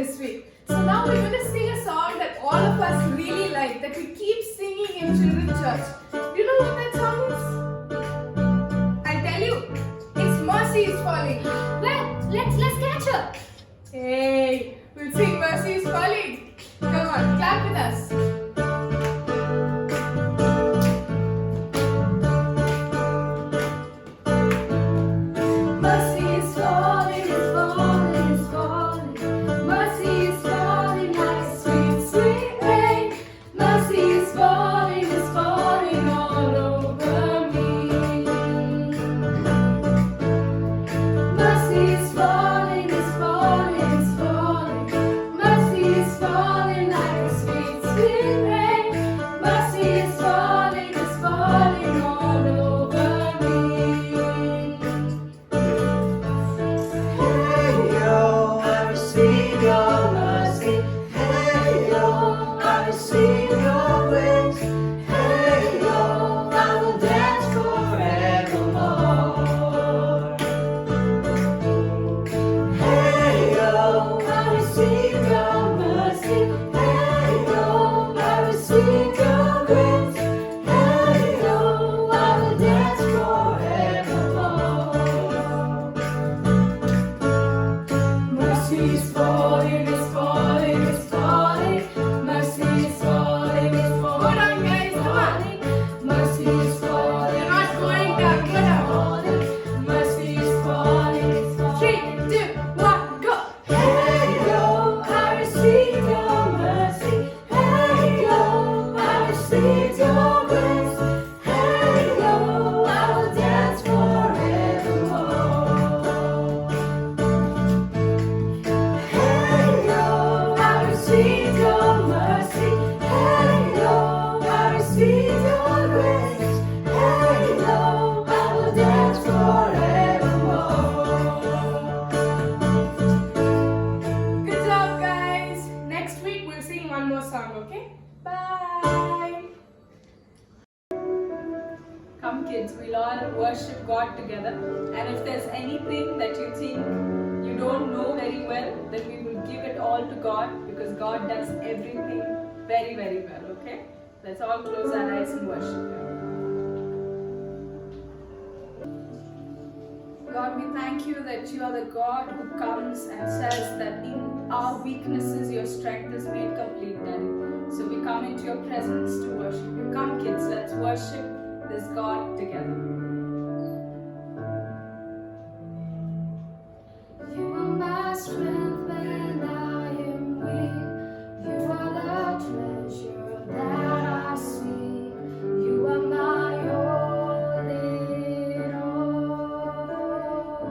this week. So now we're going to sing a song that all of us really like, that we keep singing in children's church. Do you know what that song is? I'll tell you. It's Mercy is Falling. Well, let's catch her. Hey, we'll sing Mercy is Falling. Come on, clap with us. Mercy is falling, it's falling, it's falling. Mercy is falling like a sweet, sweet rain. Mercy is falling all over me. Mercy is falling, it's falling, it's falling. Mercy is falling like a sweet, sweet rain. Mercy is falling all over me. Hey yo, I receive your mercy. Hey yo, I receive your grace. Hey yo, I will dance forevermore. Hey yo, I receive your mercy. Hey yo, I receive your grace. Hey yo, I will dance forevermore. Mercy is falling, it's falling, it's falling. Mercy is falling, it's falling. Hold on, guys, come on. Mercy is falling. You're not going down, go down. Mercy is falling, it's falling. 3, 2, 1, go. Hey yo, I receive your mercy. Hey yo, I receive your grace. Hey yo, I will dance forevermore. Hey yo, I receive your mercy. Hey yo, I receive your grace. Hey yo, I will dance forevermore. Good job, guys. Next week we'll sing one more song, okay? Bye. Come kids, we'll all worship God together. And if there's anything that you think you don't know very well, then we will give it all to God, because God does everything very, very well, okay? Let's all close our eyes and worship Him. God, we thank you that you are the God who comes and says that in our weaknesses your strength is made complete, Daddy. So we come into your presence to worship you. Come kids, let's worship this God together. You are my strength when I am weak. You are the treasure that I seek. You are my all in all.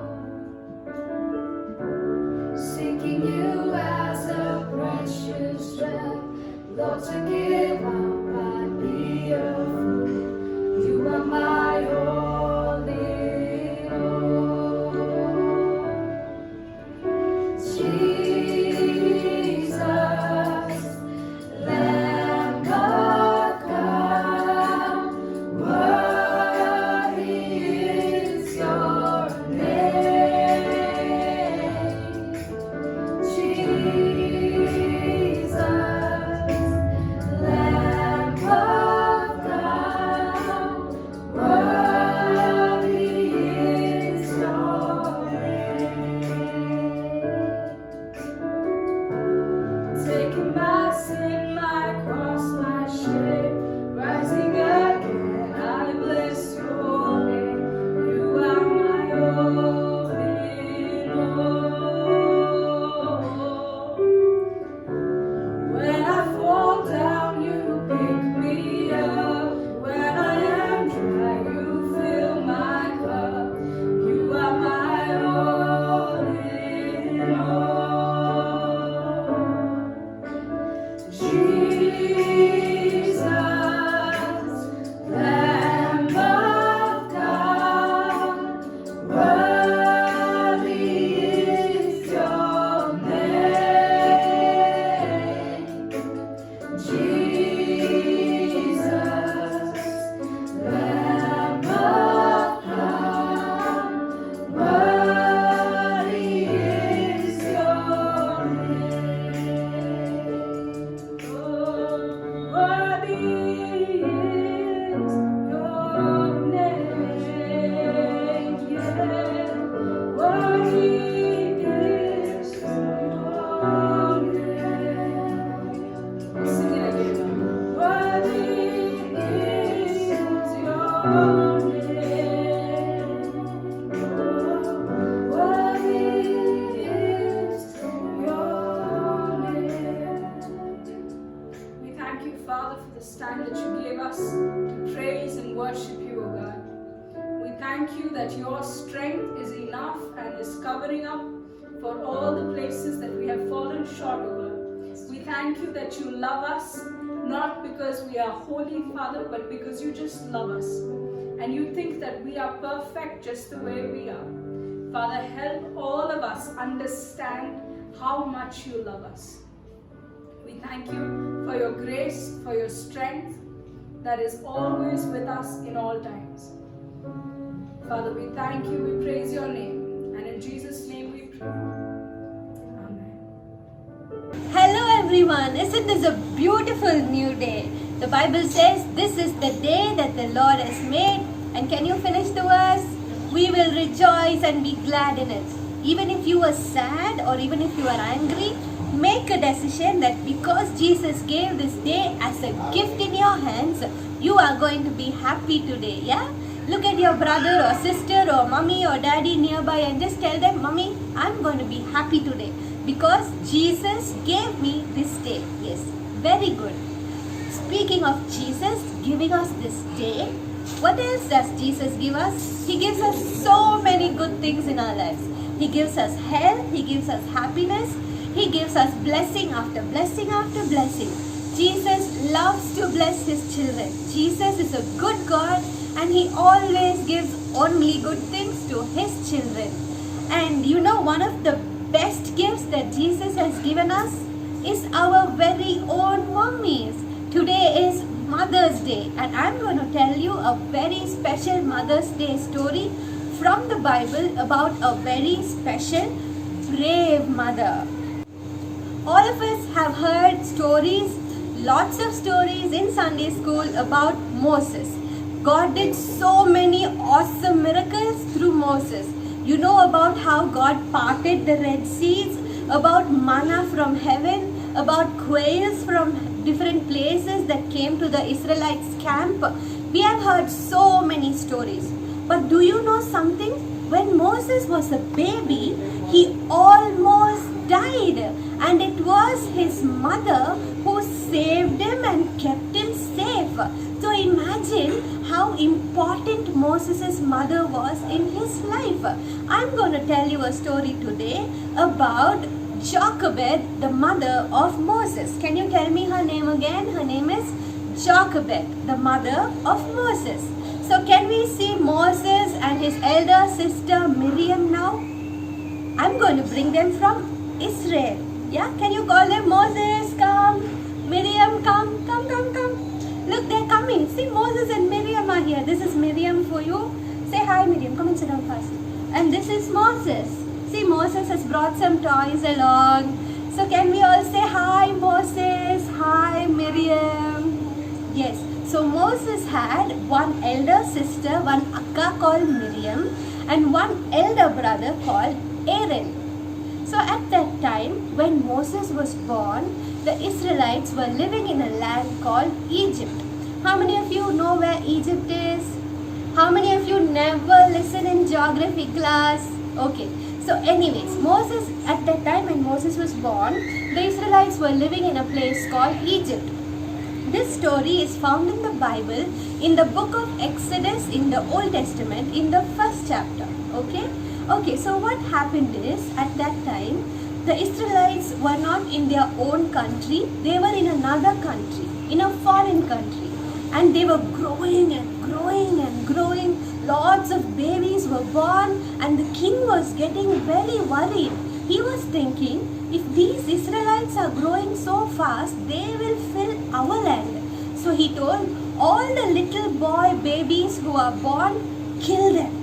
Seeking you as a precious gem. Lord, to give up, I'd be a fool. You are my all in all. Jesus, Lamb of God, worthy is your name. Jesus, Lamb of God, worthy is your name. Taking my sin, my cross, my shame, rising again, I bless your name. You are my all in all. When I fall down, you pick me up. When I am dry, you fill my cup. You are my all in all. Jesus, Father, for this time that you gave us to praise and worship you, O God. We thank you that your strength is enough and is covering up for all the places that we have fallen short, O God. We thank you that you love us, not because we are holy, Father, but because you just love us. And you think that we are perfect just the way we are. Father, help all of us understand how much you love us. We thank you for your grace, for your strength that is always with us in all times. Father, we thank you, we praise your name, and in Jesus' name we pray. Amen. Hello everyone, isn't this a beautiful new day? The Bible says this is the day that the Lord has made, and can you finish the verse? We will rejoice and be glad in it. Even if you are sad or even if you are angry, make a decision that because Jesus gave this day as a gift in your hands, you are going to be happy today, yeah? Look at your brother or sister or mommy or daddy nearby and just tell them, Mommy, I'm going to be happy today because Jesus gave me this day. Yes, very good. Speaking of Jesus giving us this day, what else does Jesus give us? He gives us so many good things in our lives. He gives us health, He gives us happiness, He gives us blessing after blessing after blessing. Jesus loves to bless His children. Jesus is a good God and He always gives only good things to His children. And you know, one of the best gifts that Jesus has given us is our very own mummies. Today is Mother's Day and I'm going to tell you a very special Mother's Day story from the Bible about a very special, brave mother. All of us have heard stories, lots of stories in Sunday school about Moses. God did so many awesome miracles through Moses. You know about how God parted the Red Seas, about manna from heaven, about quails from different places that came to the Israelites' camp. We have heard so many stories. But do you know something? When Moses was a baby, he almost died. And it was his mother who saved him and kept him safe. So imagine how important Moses' mother was in his life. I'm going to tell you a story today about Jochebed, the mother of Moses. Can you tell me her name again? Her name is Jochebed, the mother of Moses. So can we see Moses and his elder sister Miriam now? I'm going to bring them from Israel. Yeah, can you call them? Moses, come. Miriam, come. Look, they're coming. See, Moses and Miriam are here. This is Miriam for you. Say hi, Miriam. Come and sit down first. And this is Moses. See, Moses has brought some toys along. So can we all say hi, Moses? Hi, Miriam. Yes. So Moses had one elder sister, one akka called Miriam, and one elder brother called Aaron. So at that time, when Moses was born, the Israelites were living in a land called Egypt. How many of you know where Egypt is? How many of you never listen in geography class? Okay. So anyways, Moses, at that time when Moses was born, the Israelites were living in a place called Egypt. This story is found in the Bible, in the book of Exodus in the Old Testament, in the first chapter. Okay, so what happened is, at that time, the Israelites were not in their own country, they were in another country, in a foreign country. And they were growing and growing and growing. Lots of babies were born and the king was getting very worried. He was thinking, if these Israelites are growing so fast, they will fill our land. So he told all the little boy babies who are born, kill them.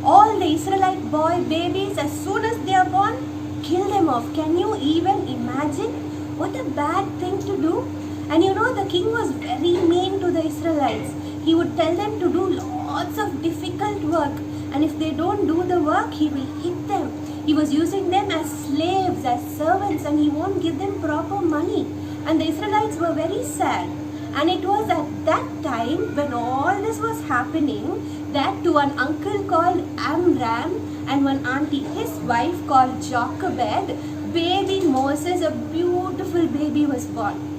All the Israelite boy babies, as soon as they are born, kill them off. Can you even imagine? What a bad thing to do. And you know, the king was very mean to the Israelites. He would tell them to do lots of difficult work. And if they don't do the work, he will hit them. He was using them as slaves, as servants, and he won't give them proper money. And the Israelites were very sad. And it was at that time, when all this was happening, that to an uncle called Amram and one auntie, his wife called Jochebed, baby Moses, a beautiful baby, was born.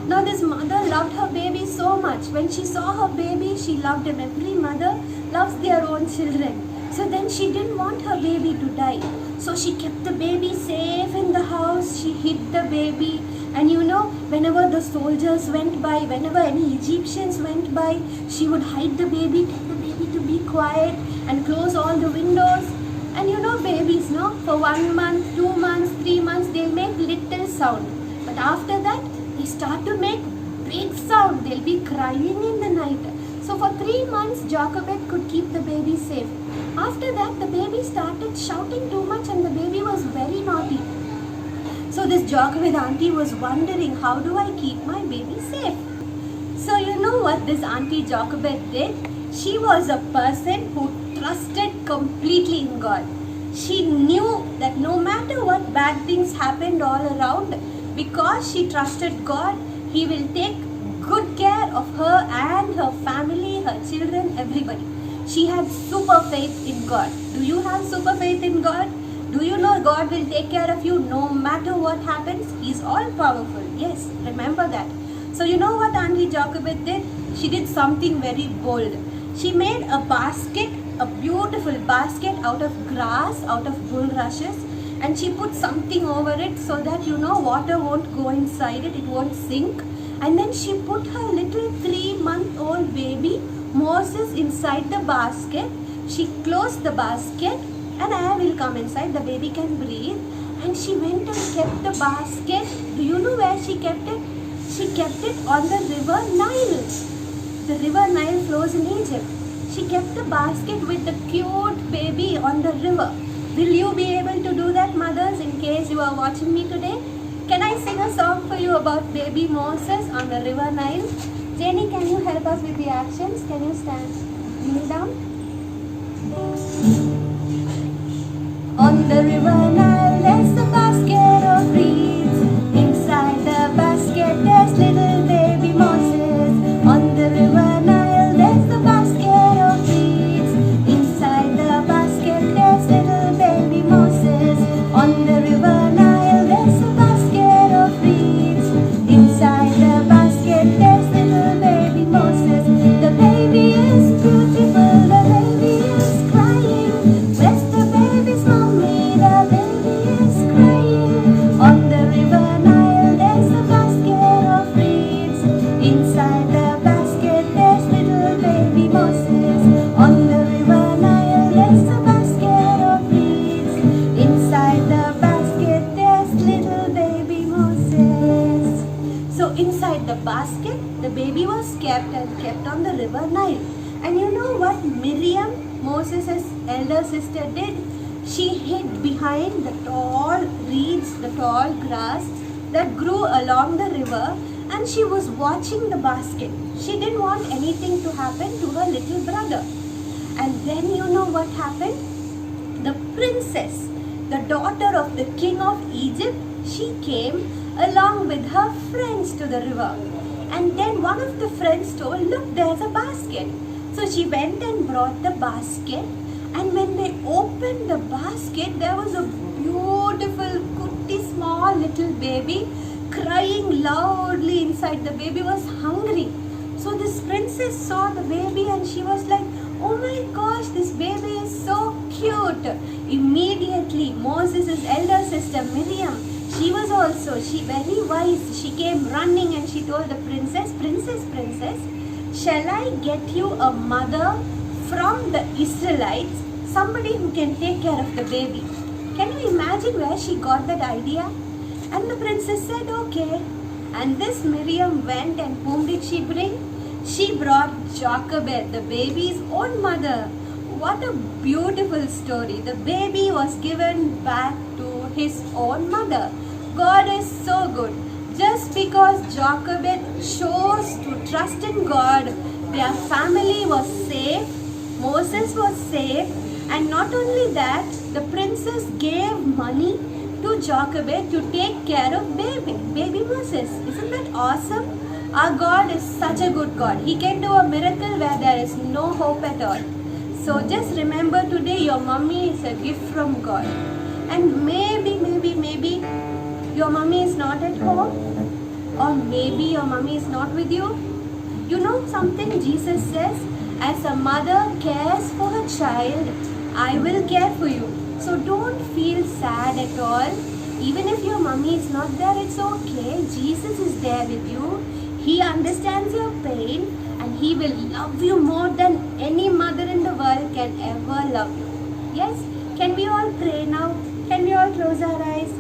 Now this mother loved her baby so much. When she saw her baby, she loved him. Every mother loves their own children. So then she didn't want her baby to die. So she kept the baby safe in the house. She hid the baby. And you know, whenever the soldiers went by, whenever any Egyptians went by, she would hide the baby, tell the baby to be quiet and close all the windows. And you know babies, no? For 1 month, 2 months, 3 months, they'll make little sound. But after that, they start to make big sound. They'll be crying in the night. So for 3 months, Jochebed could keep the baby safe. After that, the baby started shouting too much and the baby was very naughty. So this Jochebed auntie was wondering, how do I keep my baby safe? So you know what this auntie Jochebed did? She was a person who trusted completely in God. She knew that no matter what bad things happened all around, because she trusted God, He will take good care of her and her family, her children, everybody. She had super faith in God. Do you have super faith in God? Do you know God will take care of you no matter what happens? He's all powerful. Yes, remember that. So you know what Auntie Jochebed did? She did something very bold. She made a basket, a beautiful basket out of grass, out of bulrushes, and she put something over it so that you know water won't go inside it, it won't sink. And then she put her little 3-month-old baby Moses inside the basket. She closed the basket and air will come inside, the baby can breathe. And she went and kept the basket. Do you know where she kept it? She kept it on the river Nile. The river Nile flows in Egypt. She kept the basket with the cute baby on the river. Will you be able to do that, mothers, in case you are watching me today? Can I sing a song for you about baby Moses on the river Nile? Jenny, can you help us with the actions? Can you stand? Kneel down. On the river Nile, there's a basket of reeds. Inside the basket, there's little baby Moses. On the river Nile, there's a basket of reeds. Inside the basket, there's little baby Moses. On the river Nile, there's a basket of reeds. Inside the basket, there's little baby Moses. The baby is beautiful, the baby is crying. Where's the baby's mommy? The baby is crying. On the river Nile, there's a basket of reeds. Inside the basket, there's little baby Moses. On the river Nile, there's a basket of reeds. Inside the basket, there's little baby Moses. So inside the basket, the baby was kept on the river Nile. And you know what Miriam, Moses' elder sister, did? She hid behind the tall reeds, the tall grass that grew along the river, and she was watching the basket. She didn't want anything to happen to her little brother. And then you know what happened? The princess, the daughter of the king of Egypt, she came along with her friends to the river. And then one of the friends told, look, there's a basket. So she went and brought the basket. And when they opened the basket, there was a beautiful, cutie, small little baby crying loudly inside. The baby was hungry. So this princess saw the baby and she was like, oh my gosh, this baby is so cute. Immediately, Moses' elder sister Miriam, she was also, very wise. She came running and she told the princess, princess, shall I get you a mother from the Israelites, somebody who can take care of the baby? Can you imagine where she got that idea? And the princess said, okay. And this Miriam went, and whom did she bring? She brought Jochebed, the baby's own mother. What a beautiful story. The baby was given back to his own mother. God is so good. Just because Jochebed chose to trust in God, their family was safe, Moses was safe, and not only that, the princess gave money to Jochebed to take care of baby Moses. Isn't that awesome? Our God is such a good God. He can do a miracle where there is no hope at all. So just remember today, your mummy is a gift from God. And maybe your mummy is not at home. or maybe your mummy is not with you. You know something Jesus says, as a mother cares for her child, I will care for you. So don't feel sad at all. Even if your mummy is not there, it's okay. Jesus is there with you. He understands your pain and He will love you more than any mother in the world can ever love you. Yes? Can we all pray now? Can we all close our eyes?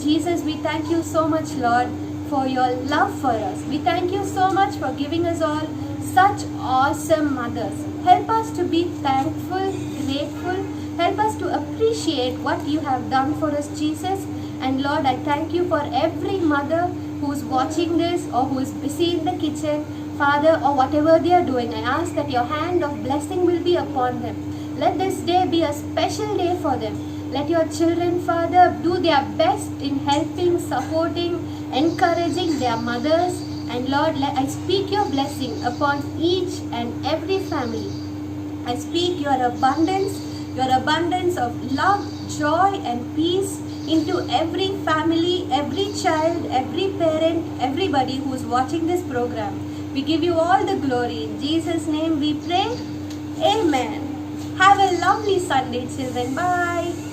Jesus, we thank you so much, Lord, for your love for us. We thank you so much for giving us all such awesome mothers. Help us to be thankful, grateful. Help us to appreciate what you have done for us, Jesus. And Lord, I thank you for every mother who's watching this or who is busy in the kitchen, Father, or whatever they are doing. I ask that your hand of blessing will be upon them. Let this day be a special day for them. Let your children, Father, do their best in helping, supporting, encouraging their mothers. And Lord, I speak your blessing upon each and every family. I speak your abundance of love, joy and peace into every family, every child, every parent, everybody who is watching this program. We give you all the glory. In Jesus' name we pray. Amen. Have a lovely Sunday, children. Bye.